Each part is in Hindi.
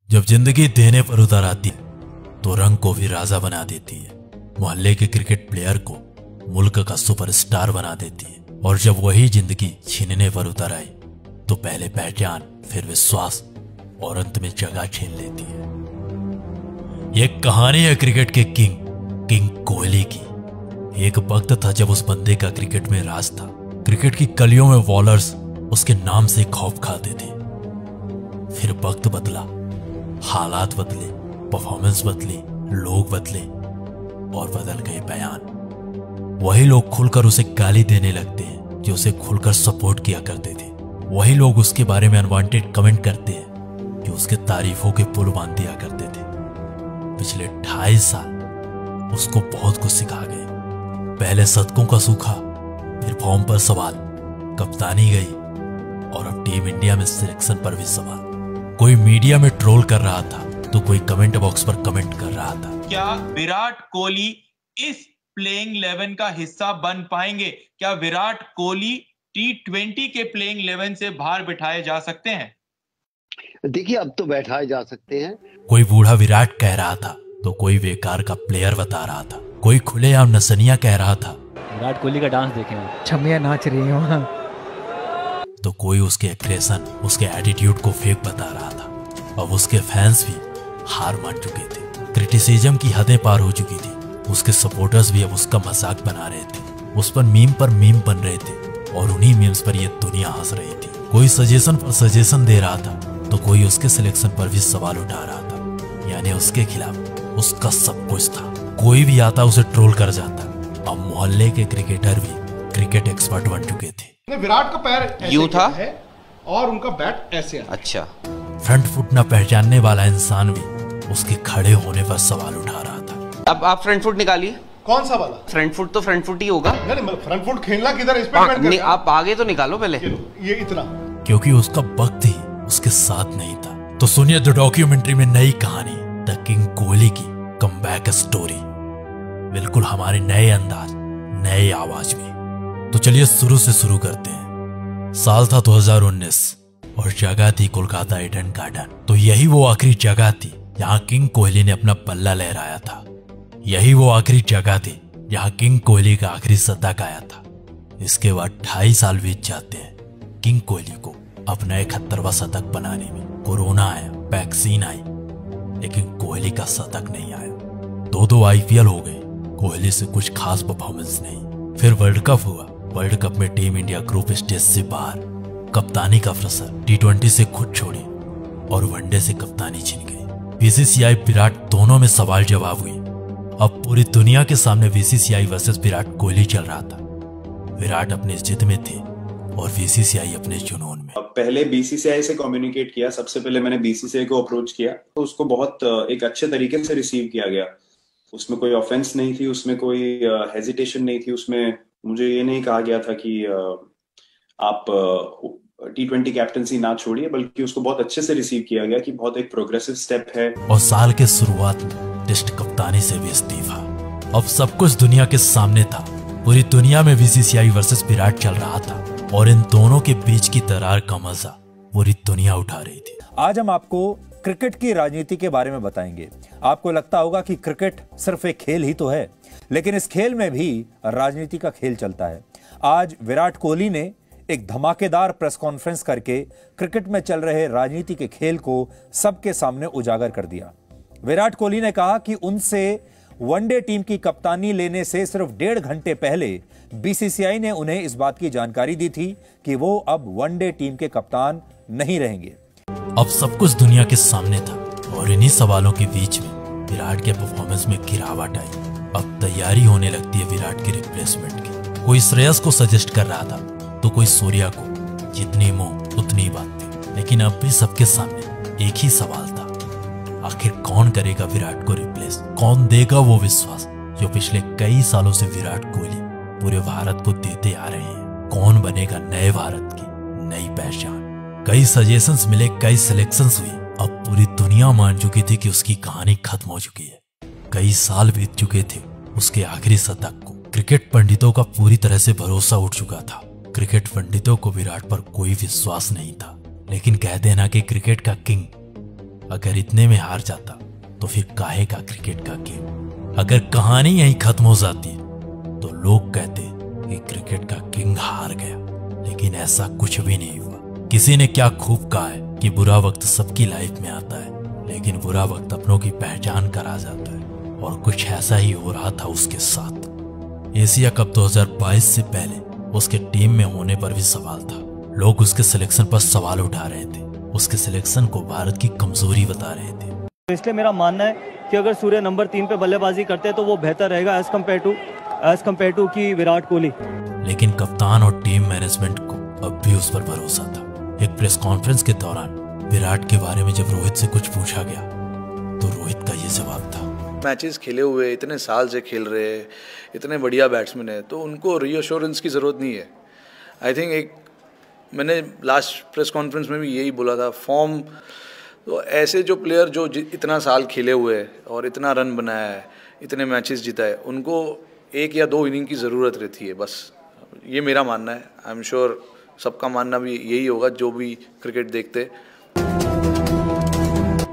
जब जिंदगी देने पर उतर आती तो रंग को भी राजा बना देती है। मोहल्ले के क्रिकेट प्लेयर को मुल्क का सुपरस्टार बना देती है। और जब वही जिंदगी छीनने पर उतर आई तो पहले पहचान, फिर विश्वास और अंत में जगह छीन लेती है। यह कहानी है क्रिकेट के किंग कोहली की। एक वक्त था जब उस बंदे का क्रिकेट में राज था। क्रिकेट की गलियों में बॉलर्स उसके नाम से खौफ खाते थे। फिर वक्त बदला, हालात बदले, परफॉर्मेंस बदली, लोग बदले और बदल गए बयान। वही लोग खुलकर उसे गाली देने लगते हैं जो उसे खुलकर सपोर्ट किया करते थे। वही लोग उसके बारे में अनवांटेड कमेंट करते हैं जो उसके तारीफों के पुल बांध दिया करते थे। पिछले 28 साल उसको बहुत कुछ सिखा गए। पहले शतकों का सूखा, फिर फॉर्म पर सवाल, कप्तानी गई और अब टीम इंडिया में सिलेक्शन पर भी सवाल। कोई मीडिया में ट्रोल कर रहा था तो कोई कमेंट बॉक्स पर कमेंट कर रहा था। क्या विराट कोहली इस प्लेइंग 11 का हिस्सा बन पाएंगे? क्या विराट कोहली T20 के प्लेइंग 11 से बाहर बिठाए जा सकते हैं? देखिए, अब तो बैठाए जा सकते हैं। कोई बूढ़ा विराट कह रहा था तो कोई बेकार का प्लेयर बता रहा था। कोई खुलेआम नसनिया कह रहा था। विराट कोहली का डांस देखें, छमिया नाच रही हो। तो कोई उसके एग्रेशन, उसके एटीट्यूड को फेक बता रहा था। अब उसके फैंस भी हार मान चुके थे। क्रिटिसिज्म की हदें पार हो चुकी थी। उसके सपोर्टर्स भी अब उसका मजाक बना रहे थे। उस पर मीम बन रहे थे और उन्हीं मीम्स पर यह दुनिया हंस रही थी। कोई सजेशन पर सजेशन दे रहा था तो कोई उसके सिलेक्शन पर भी सवाल उठा रहा था। यानी उसके खिलाफ उसका सब कुछ था। कोई भी आता उसे ट्रोल कर जाता। अब मोहल्ले के क्रिकेटर भी क्रिकेट एक्सपर्ट बन चुके थे। विराट का पैर ऐसे यूं था है और उनका बैट ऐसे है। अच्छा, फ्रंट फुट न पहचानने वाला इंसान भी उसके खड़े होने पर सवाल उठा रहा था। अब आप फ्रंट फुट निकालिए। कौन सा वाला? फ्रंट फुट तो फ्रंट फुट ही होगा। नहीं, फ्रंट फुट खेलना किधर? इस पे नहीं, आप आगे तो निकालो पहले। ये इतना, क्योंकि उसका वक्त ही उसके साथ नहीं था। तो सुनिए द डॉक्यूमेंट्री में नई कहानी, द किंग कोहली की कमबैक स्टोरी। बिल्कुल हमारे नए अंदाज, नए आवाज में। तो चलिए शुरू से शुरू करते हैं। साल था 2019 और जगह थी कोलकाता ईडन गार्डन। तो यही वो आखिरी जगह थी जहां किंग कोहली ने अपना पल्ला लहराया था। यही वो आखिरी जगह थी जहां किंग कोहली का आखिरी शतक आया था। इसके बाद 2.5 साल बीत जाते हैं किंग कोहली को अपना 71वां शतक बनाने में। कोरोना आया, वैक्सीन आई, लेकिन कोहली का शतक नहीं आया। 2 IPL हो गए, कोहली से कुछ खास परफॉर्मेंस नहीं। फिर वर्ल्ड कप हुआ। वर्ल्ड कप में टीम इंडिया ग्रुप स्टेज से बाहर। कप्तानी का प्रेशर, T20 से खुद छोड़ी और वनडे से कप्तानी छिन गई। BCCI विराट दोनों में सवाल जवाब हुई। अब पूरी दुनिया के सामने BCCI वर्सेस विराट कोहली चल रहा था। विराट अपने जिद में थे और BCCI अपने जुनून में। पहले BCCI से कम्युनिकेट किया। सबसे पहले मैंने BCCI को अप्रोच किया तो उसको बहुत एक अच्छे तरीके से रिसीव किया गया। उसमें कोई ऑफेंस नहीं थी, उसमें कोई हेजिटेशन नहीं थी। उसमें मुझे ये नहीं कहा गया था कि आप T20 कैप्टनसी ना छोड़िए, बल्कि उसको बहुत अच्छे से रिसीव किया गया कि बहुत एक प्रोग्रेसिव स्टेप है। और साल के शुरुआत में टेस्ट कप्तानी से भी इस्तीफा। अब सब कुछ दुनिया के सामने था। पूरी दुनिया में BCCI वर्सेस विराट चल रहा था और इन दोनों के बीच की दरार का मजा पूरी दुनिया उठा रही थी। आज हम आपको क्रिकेट की राजनीति के बारे में बताएंगे। आपको लगता होगा कि क्रिकेट सिर्फ एक खेल ही तो है, लेकिन इस खेल में भी राजनीति का खेल चलता है। आज विराट कोहली ने एक धमाकेदार प्रेस कॉन्फ्रेंस करके क्रिकेट में चल रहे राजनीति के खेल को सबके सामने उजागर कर दिया। विराट कोहली ने कहा कि उनसे वनडे टीम की कप्तानी लेने से सिर्फ 1.5 घंटे पहले BCCI ने उन्हें इस बात की जानकारी दी थी कि वो अब वनडे टीम के कप्तान नहीं रहेंगे। अब सब कुछ दुनिया के सामने था और इन्हीं सवालों के बीच में विराट के परफॉर्मेंस में गिरावट आई। अब तैयारी होने लगती है विराट के रिप्लेसमेंट की। कोई श्रेयस को सजेस्ट कर रहा था तो कोई सूर्या को। जितनी मुंह उतनी बात थी, लेकिन अब भी सबके सामने एक ही सवाल था, आखिर कौन करेगा विराट को रिप्लेस? कौन देगा वो विश्वास जो पिछले कई सालों से विराट कोहली पूरे भारत को देते आ रहे हैं? कौन बनेगा नए भारत की नई पहचान? कई सजेशंस मिले, कई सिलेक्शंस हुई। अब पूरी दुनिया मान चुकी थी कि उसकी कहानी खत्म हो चुकी है। कई साल बीत चुके थे उसके आखिरी शतक को। क्रिकेट पंडितों का पूरी तरह से भरोसा उठ चुका था। क्रिकेट पंडितों को विराट पर कोई विश्वास नहीं था, लेकिन कह देना कि क्रिकेट का किंग अगर इतने में हार जाता तो फिर काहे का क्रिकेट का गेम। अगर कहानी यहीं खत्म हो जाती तो लोग कहते कि क्रिकेट का किंग हार गया, लेकिन ऐसा कुछ भी नहीं हुआ। किसी ने क्या खूब कहा है कि बुरा वक्त सबकी लाइफ में आता है, लेकिन बुरा वक्त अपनों की पहचान कर आ जाता है, और कुछ ऐसा ही हो रहा था उसके साथ। एशिया कप 2022 से पहले उसके टीम में होने पर भी सवाल था। लोग उसके सिलेक्शन पर सवाल उठा रहे थे, उसके सिलेक्शन को भारत की कमजोरी बता रहे थे। इसलिए मेरा मानना है कि अगर सूर्य नंबर 3 पे बल्लेबाजी करते हैं तो वो बेहतर रहेगा एज कम्पेयर टू की विराट कोहली। लेकिन कप्तान और टीम मैनेजमेंट को अब भी उस पर भरोसा था। एक प्रेस कॉन्फ्रेंस के दौरान विराट के बारे में जब रोहित से कुछ पूछा गया तो रोहित का ये जवाब था, मैचेस खेले हुए, इतने साल से खेल रहे, इतने बढ़िया बैट्समैन है, तो उनको रीअश्योरेंस की ज़रूरत नहीं है। आई थिंक मैंने लास्ट प्रेस कॉन्फ्रेंस में भी यही बोला था, फॉर्म तो ऐसे जो प्लेयर जो इतना साल खेले हुए है और इतना रन बनाया है, इतने मैचेस जीता है, उनको 1 या 2 इनिंग की ज़रूरत रहती है बस। ये मेरा मानना है। आई एम श्योर सबका मानना भी यही होगा जो भी क्रिकेट देखते।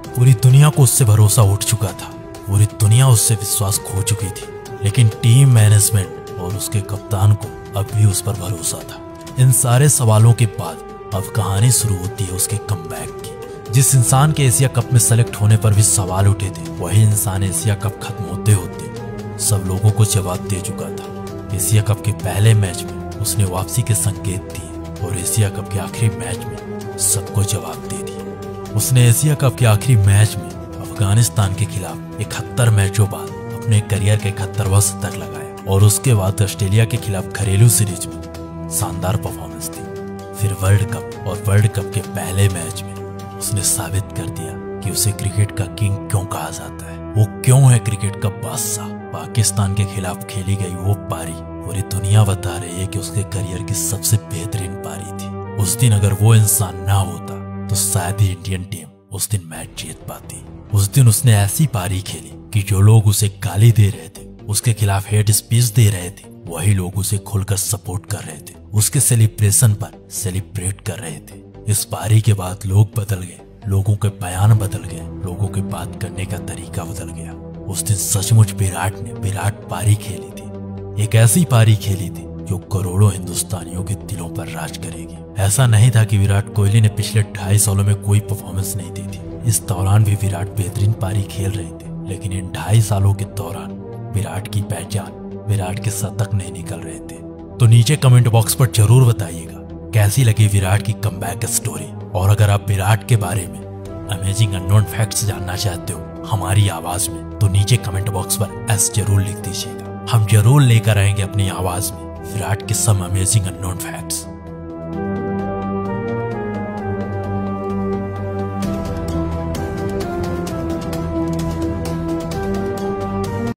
पूरी दुनिया को उससे भरोसा उठ चुका था, पूरी दुनिया उससे विश्वास खो चुकी थी, लेकिन टीम मैनेजमेंट और उसके कप्तान को अब भी उस पर भरोसा था। इन सारे सवालों के बाद अब कहानी शुरू होती है उसके कमबैक की। जिस इंसान के एशिया कप में सेलेक्ट होने पर भी सवाल उठे थे, वही इंसान एशिया कप खत्म होते होते सब लोगों को जवाब दे चुका था। एशिया कप के पहले मैच में उसने वापसी के संकेत दिए और एशिया कप के आखिरी मैच में सबको जवाब दे दिया। उसने एशिया कप के आखिरी मैच में अफगानिस्तान के खिलाफ 71 मैचों बाद अपने करियर के 71वां शतक लगाया, और उसके बाद ऑस्ट्रेलिया के खिलाफ घरेलू सीरीज में शानदार परफॉर्मेंस दी। फिर वर्ल्ड कप और वर्ल्ड कप के पहले मैच में उसने साबित कर दिया कि उसे क्रिकेट का किंग क्यों कहा जाता है, वो क्यों है क्रिकेट का बादशाह। पाकिस्तान के खिलाफ खेली गई वो पारी पूरी दुनिया बता रही है कि उसके करियर की सबसे बेहतरीन पारी थी। उस दिन अगर वो इंसान ना होता तो शायद ही इंडियन टीम उस दिन मैच जीत पाती। उस दिन उसने ऐसी पारी खेली कि जो लोग उसे गाली दे रहे थे, उसके खिलाफ हेट स्पीच दे रहे थे, वही लोग उसे खुलकर सपोर्ट कर रहे थे, उसके सेलिब्रेशन पर सेलिब्रेट कर रहे थे। इस पारी के बाद लोग बदल गए, लोगों के बयान बदल गए, लोगों के बात करने का तरीका बदल गया। उस दिन सचमुच विराट ने विराट पारी खेली थी, एक ऐसी पारी खेली थी जो करोड़ों हिंदुस्तानियों के दिलों पर राज करेगी। ऐसा नहीं था कि विराट कोहली ने पिछले 2.5 सालों में कोई परफॉर्मेंस नहीं दी थी, इस दौरान भी विराट बेहतरीन पारी खेल रहे थे, लेकिन इन 2.5 सालों के दौरान विराट की पहचान, विराट के शतक नहीं निकल रहे थे। तो नीचे कमेंट बॉक्स पर जरूर बताइएगा कैसी लगी विराट की कमबैक स्टोरी, और अगर आप विराट के बारे में अमेजिंग अननोन फैक्ट्स जानना चाहते हो हमारी आवाज में, तो नीचे कमेंट बॉक्स पर एस जरूर लिख दीजिएगा। हम जरूर लेकर आएंगे अपनी आवाज में विराट के सम अमेजिंग अननोन फैक्ट्स।